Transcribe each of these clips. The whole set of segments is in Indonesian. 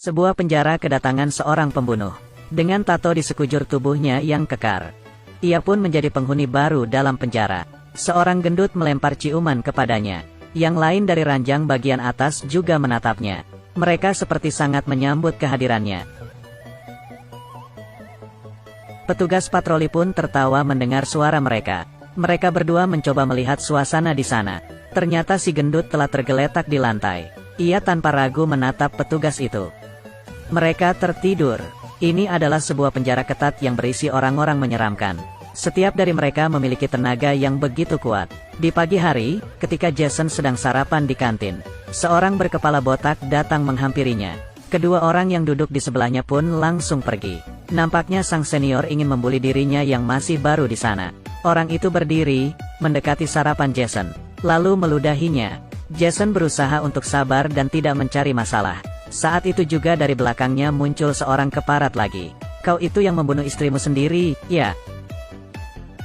Sebuah penjara kedatangan seorang pembunuh. Dengan tato di sekujur tubuhnya yang kekar. Ia pun menjadi penghuni baru dalam penjara. Seorang gendut melempar ciuman kepadanya. Yang lain dari ranjang bagian atas juga menatapnya. Mereka seperti sangat menyambut kehadirannya. Petugas patroli pun tertawa mendengar suara mereka. Mereka berdua mencoba melihat suasana di sana. Ternyata si gendut telah tergeletak di lantai. Ia tanpa ragu menatap petugas itu. Mereka tertidur. Ini adalah sebuah penjara ketat yang berisi orang-orang menyeramkan. Setiap dari mereka memiliki tenaga yang begitu kuat. Di pagi hari, ketika Jason sedang sarapan di kantin, seorang berkepala botak datang menghampirinya. Kedua orang yang duduk di sebelahnya pun langsung pergi. Nampaknya sang senior ingin membuli dirinya yang masih baru di sana. Orang itu berdiri, mendekati sarapan Jason, lalu meludahinya. Jason berusaha untuk sabar dan tidak mencari masalah. Saat itu juga dari belakangnya muncul seorang keparat lagi. Kau itu yang membunuh istrimu sendiri, ya?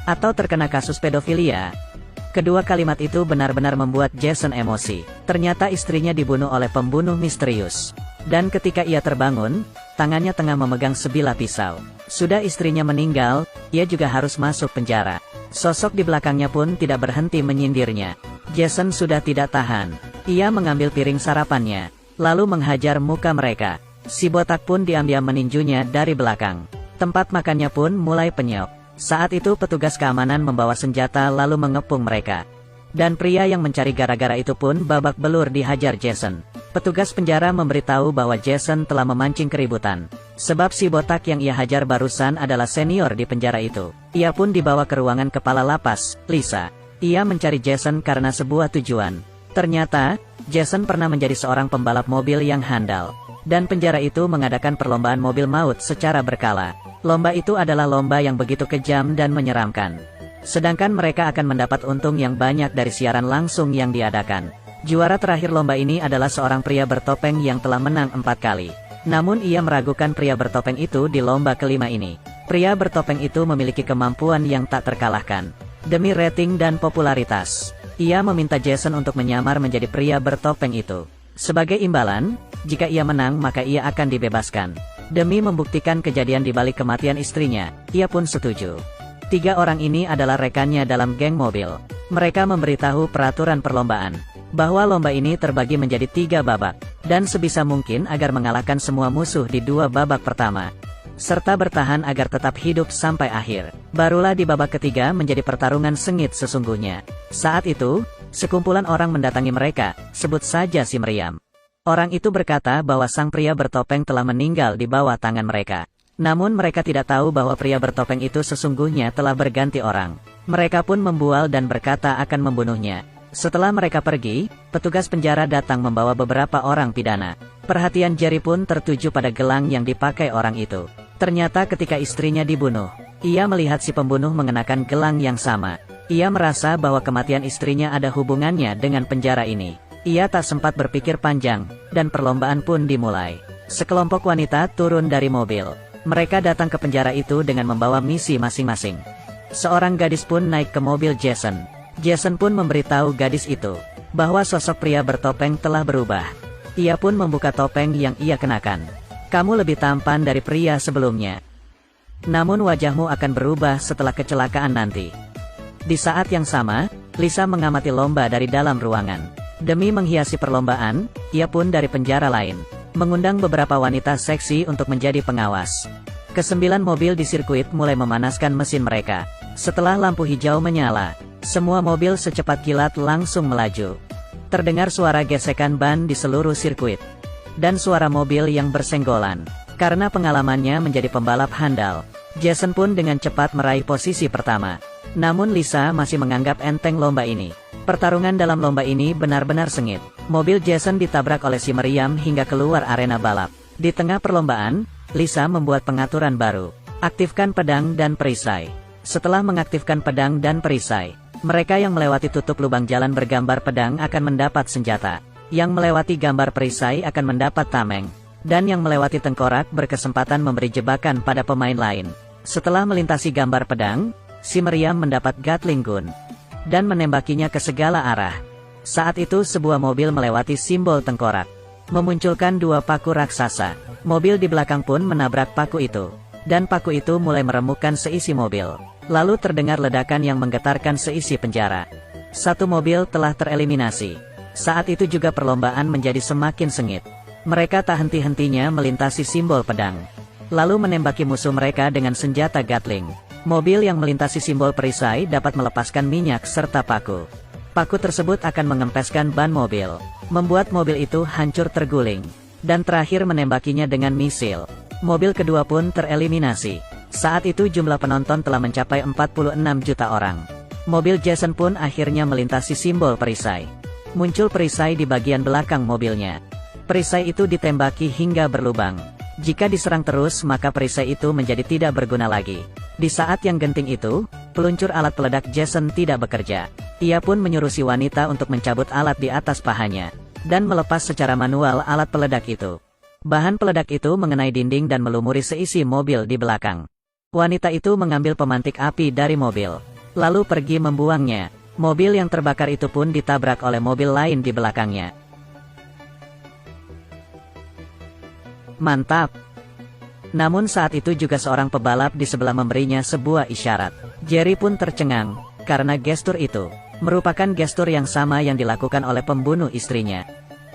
Atau terkena kasus pedofilia? Kedua kalimat itu benar-benar membuat Jason emosi. Ternyata istrinya dibunuh oleh pembunuh misterius. Dan ketika ia terbangun, tangannya tengah memegang sebilah pisau. Sudah istrinya meninggal, ia juga harus masuk penjara. Sosok di belakangnya pun tidak berhenti menyindirnya. Jason sudah tidak tahan. Ia mengambil piring sarapannya, lalu menghajar muka mereka. Si botak pun diam-diam meninjunya dari belakang. Tempat makannya pun mulai penyok. Saat itu petugas keamanan membawa senjata lalu mengepung mereka. Dan pria yang mencari gara-gara itu pun babak belur dihajar Jason. Petugas penjara memberitahu bahwa Jason telah memancing keributan. Sebab si botak yang ia hajar barusan adalah senior di penjara itu. Ia pun dibawa ke ruangan kepala lapas, Lisa. Ia mencari Jason karena sebuah tujuan. Ternyata, Jason pernah menjadi seorang pembalap mobil yang handal. Dan penjara itu mengadakan perlombaan mobil maut secara berkala. Lomba itu adalah lomba yang begitu kejam dan menyeramkan. Sedangkan mereka akan mendapat untung yang banyak dari siaran langsung yang diadakan. Juara terakhir lomba ini adalah seorang pria bertopeng yang telah menang 4 kali. Namun ia meragukan pria bertopeng itu di lomba kelima ini. Pria bertopeng itu memiliki kemampuan yang tak terkalahkan. Demi rating dan popularitas, ia meminta Jason untuk menyamar menjadi pria bertopeng itu. Sebagai imbalan, jika ia menang maka ia akan dibebaskan. Demi membuktikan kejadian di balik kematian istrinya, ia pun setuju. 3 orang ini adalah rekannya dalam geng mobil. Mereka memberitahu peraturan perlombaan, bahwa lomba ini terbagi menjadi 3 babak, dan sebisa mungkin agar mengalahkan semua musuh di 2 babak pertama. Serta bertahan agar tetap hidup sampai akhir. Barulah di babak ketiga menjadi pertarungan sengit sesungguhnya. Saat itu, sekumpulan orang mendatangi mereka, sebut saja si meriam. Orang itu berkata bahwa sang pria bertopeng telah meninggal di bawah tangan mereka. Namun mereka tidak tahu bahwa pria bertopeng itu sesungguhnya telah berganti orang. Mereka pun membual dan berkata akan membunuhnya. Setelah mereka pergi, petugas penjara datang membawa beberapa orang pidana. Perhatian Jerry pun tertuju pada gelang yang dipakai orang itu. Ternyata ketika istrinya dibunuh, ia melihat si pembunuh mengenakan gelang yang sama. Ia merasa bahwa kematian istrinya ada hubungannya dengan penjara ini. Ia tak sempat berpikir panjang, dan perlombaan pun dimulai. Sekelompok wanita turun dari mobil. Mereka datang ke penjara itu dengan membawa misi masing-masing. Seorang gadis pun naik ke mobil Jason. Jason pun memberitahu gadis itu, bahwa sosok pria bertopeng telah berubah. Ia pun membuka topeng yang ia kenakan. Kamu lebih tampan dari pria sebelumnya. Namun wajahmu akan berubah setelah kecelakaan nanti. Di saat yang sama, Lisa mengamati lomba dari dalam ruangan. Demi menghiasi perlombaan, ia pun dari penjara lain, mengundang beberapa wanita seksi untuk menjadi pengawas. Ke-9 mobil di sirkuit mulai memanaskan mesin mereka. Setelah lampu hijau menyala, semua mobil secepat kilat langsung melaju. Terdengar suara gesekan ban di seluruh sirkuit. Dan suara mobil yang bersenggolan. Karena pengalamannya menjadi pembalap handal, Jason pun dengan cepat meraih posisi pertama. Namun Lisa masih menganggap enteng lomba ini. Pertarungan dalam lomba ini benar-benar sengit. Mobil Jason ditabrak oleh si meriam hingga keluar arena balap. Di tengah perlombaan, Lisa membuat pengaturan baru. Aktifkan pedang dan perisai. Setelah mengaktifkan pedang dan perisai, mereka yang melewati tutup lubang jalan bergambar pedang akan mendapat senjata. Yang melewati gambar perisai akan mendapat tameng. Dan yang melewati tengkorak berkesempatan memberi jebakan pada pemain lain. Setelah melintasi gambar pedang, si meriam mendapat Gatling gun. Dan menembakinya ke segala arah. Saat itu sebuah mobil melewati simbol tengkorak. Memunculkan 2 paku raksasa. Mobil di belakang pun menabrak paku itu. Dan paku itu mulai meremukkan seisi mobil. Lalu terdengar ledakan yang menggetarkan seisi penjara. Satu mobil telah tereliminasi. Saat itu juga perlombaan menjadi semakin sengit. Mereka tak henti-hentinya melintasi simbol pedang. Lalu menembaki musuh mereka dengan senjata Gatling. Mobil yang melintasi simbol perisai dapat melepaskan minyak serta paku. Paku tersebut akan mengempeskan ban mobil, membuat mobil itu hancur terguling, dan terakhir menembakinya dengan misil. Mobil kedua pun tereliminasi. Saat itu jumlah penonton telah mencapai 46 juta orang. Mobil Jason pun akhirnya melintasi simbol perisai. Muncul perisai di bagian belakang mobilnya. Perisai itu ditembaki hingga berlubang. Jika diserang terus maka perisai itu menjadi tidak berguna lagi. Di saat yang genting itu, peluncur alat peledak Jason tidak bekerja. Ia pun menyuruh si wanita untuk mencabut alat di atas pahanya, dan melepas secara manual alat peledak itu. Bahan peledak itu mengenai dinding dan melumuri seisi mobil di belakang. Wanita itu mengambil pemantik api dari mobil, lalu pergi membuangnya. Mobil yang terbakar itu pun ditabrak oleh mobil lain di belakangnya. Mantap! Namun saat itu juga seorang pebalap di sebelah memberinya sebuah isyarat. Jerry pun tercengang, karena gestur itu merupakan gestur yang sama yang dilakukan oleh pembunuh istrinya.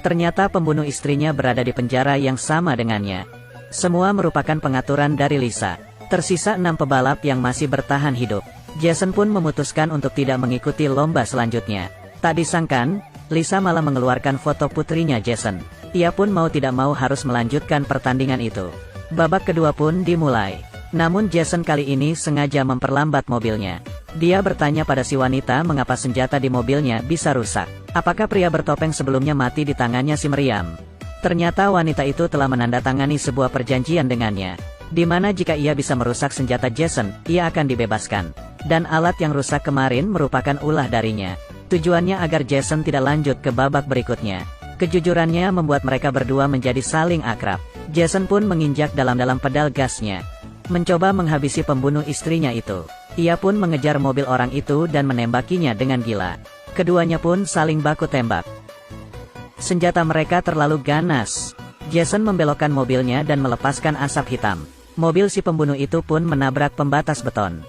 Ternyata pembunuh istrinya berada di penjara yang sama dengannya. Semua merupakan pengaturan dari Lisa. Tersisa 6 pebalap yang masih bertahan hidup. Jason pun memutuskan untuk tidak mengikuti lomba selanjutnya. Tak disangkan, Lisa malah mengeluarkan foto putrinya Jason. Ia pun mau tidak mau harus melanjutkan pertandingan itu. Babak kedua pun dimulai. Namun Jason kali ini sengaja memperlambat mobilnya. Dia bertanya pada si wanita mengapa senjata di mobilnya bisa rusak. Apakah pria bertopeng sebelumnya mati di tangannya si meriam? Ternyata wanita itu telah menandatangani sebuah perjanjian dengannya, di mana jika ia bisa merusak senjata Jason, ia akan dibebaskan. Dan alat yang rusak kemarin merupakan ulah darinya. Tujuannya agar Jason tidak lanjut ke babak berikutnya. Kejujurannya membuat mereka berdua menjadi saling akrab. Jason pun menginjak dalam-dalam pedal gasnya, mencoba menghabisi pembunuh istrinya itu. Ia pun mengejar mobil orang itu dan menembakinya dengan gila. Keduanya pun saling baku tembak. Senjata mereka terlalu ganas. Jason membelokkan mobilnya dan melepaskan asap hitam. Mobil si pembunuh itu pun menabrak pembatas beton.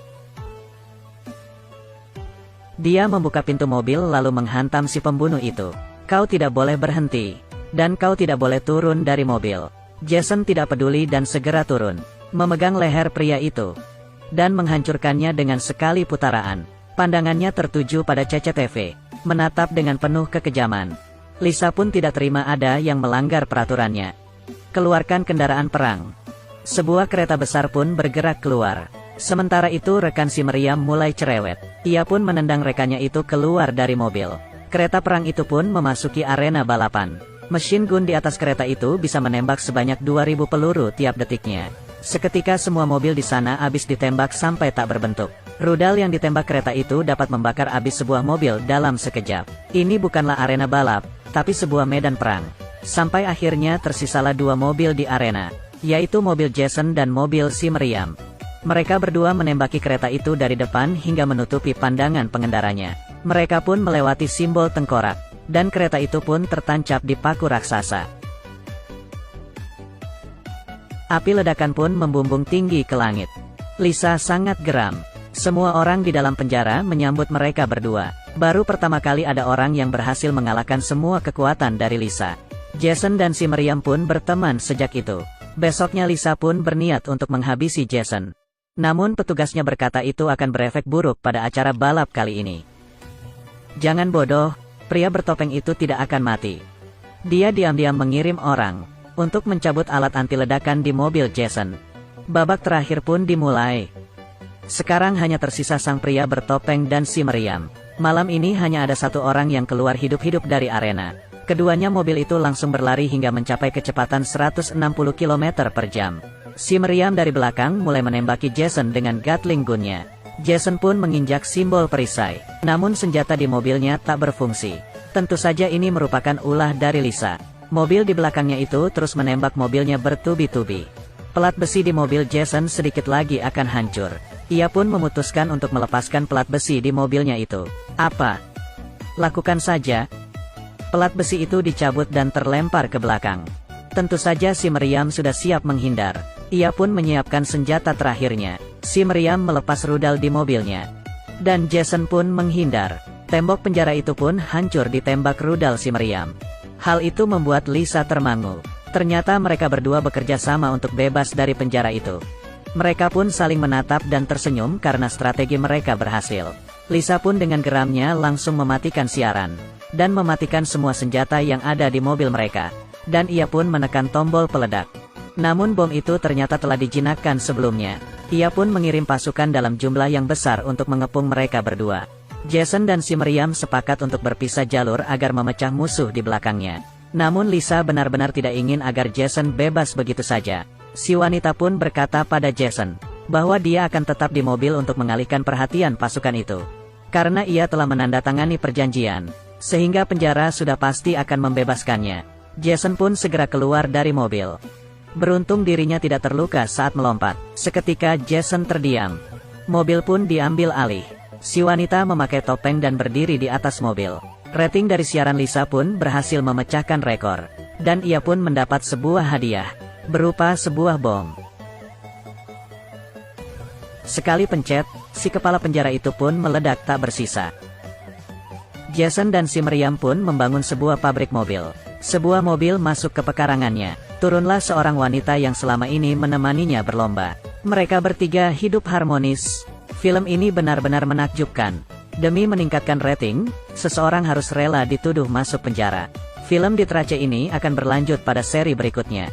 Dia membuka pintu mobil lalu menghantam si pembunuh itu. Kau tidak boleh berhenti. Dan kau tidak boleh turun dari mobil. Jason tidak peduli dan segera turun, memegang leher pria itu, dan menghancurkannya dengan sekali putaran. Pandangannya tertuju pada CCTV, menatap dengan penuh kekejaman. Lisa pun tidak terima ada yang melanggar peraturannya. Keluarkan kendaraan perang. Sebuah kereta besar pun bergerak keluar. Sementara itu rekan si meriam mulai cerewet. Ia pun menendang rekannya itu keluar dari mobil. Kereta perang itu pun memasuki arena balapan. Mesin gun di atas kereta itu bisa menembak sebanyak 2000 peluru tiap detiknya. Seketika semua mobil di sana habis ditembak sampai tak berbentuk. Rudal yang ditembak kereta itu dapat membakar habis sebuah mobil dalam sekejap. Ini bukanlah arena balap, tapi sebuah medan perang. Sampai akhirnya tersisalah 2 mobil di arena, yaitu mobil Jason dan mobil si meriam. Mereka berdua menembaki kereta itu dari depan hingga menutupi pandangan pengendaranya. Mereka pun melewati simbol tengkorak, dan kereta itu pun tertancap di paku raksasa. Api ledakan pun membumbung tinggi ke langit. Lisa sangat geram. Semua orang di dalam penjara menyambut mereka berdua. Baru pertama kali ada orang yang berhasil mengalahkan semua kekuatan dari Lisa. Jason dan si meriam pun berteman sejak itu. Besoknya Lisa pun berniat untuk menghabisi Jason. Namun petugasnya berkata itu akan berefek buruk pada acara balap kali ini. Jangan bodoh. Pria bertopeng itu tidak akan mati. Dia diam-diam mengirim orang untuk mencabut alat anti ledakan di mobil Jason. Babak terakhir pun dimulai. Sekarang hanya tersisa sang pria bertopeng dan si meriam. Malam ini hanya ada satu orang yang keluar hidup-hidup dari arena. Keduanya mobil itu langsung berlari hingga mencapai kecepatan 160 km per jam. Si meriam dari belakang mulai menembaki Jason dengan Gatling gunnya. Jason pun menginjak simbol perisai. Namun senjata di mobilnya tak berfungsi. Tentu saja ini merupakan ulah dari Lisa. Mobil di belakangnya itu terus menembak mobilnya bertubi-tubi. Pelat besi di mobil Jason sedikit lagi akan hancur. Ia pun memutuskan untuk melepaskan pelat besi di mobilnya itu. Apa? Lakukan saja. Pelat besi itu dicabut dan terlempar ke belakang. Tentu saja si Meriam sudah siap menghindar. Ia pun menyiapkan senjata terakhirnya. Si Meriam melepas rudal di mobilnya. Dan Jason pun menghindar. Tembok penjara itu pun hancur ditembak rudal si Meriam. Hal itu membuat Lisa termangu. Ternyata mereka berdua bekerja sama untuk bebas dari penjara itu. Mereka pun saling menatap dan tersenyum karena strategi mereka berhasil. Lisa pun dengan geramnya langsung mematikan siaran. Dan mematikan semua senjata yang ada di mobil mereka. Dan ia pun menekan tombol peledak. Namun bom itu ternyata telah dijinakkan sebelumnya. Ia pun mengirim pasukan dalam jumlah yang besar untuk mengepung mereka berdua. Jason dan si Meriam sepakat untuk berpisah jalur agar memecah musuh di belakangnya. Namun Lisa benar-benar tidak ingin agar Jason bebas begitu saja. Si wanita pun berkata pada Jason bahwa dia akan tetap di mobil untuk mengalihkan perhatian pasukan itu. Karena ia telah menandatangani perjanjian, sehingga penjara sudah pasti akan membebaskannya. Jason pun segera keluar dari mobil. Beruntung dirinya tidak terluka saat melompat. Seketika Jason terdiam. Mobil pun diambil alih. Si wanita memakai topeng dan berdiri di atas mobil. Rating dari siaran Lisa pun berhasil memecahkan rekor. Dan ia pun mendapat sebuah hadiah. Berupa sebuah bom. Sekali pencet, si kepala penjara itu pun meledak tak bersisa. Jason dan si Meriam pun membangun sebuah pabrik mobil. Sebuah mobil masuk ke pekarangannya. Turunlah seorang wanita yang selama ini menemaninya berlomba. Mereka bertiga hidup harmonis. Film ini benar-benar menakjubkan. Demi meningkatkan rating, seseorang harus rela dituduh masuk penjara. Film di Trace ini akan berlanjut pada seri berikutnya.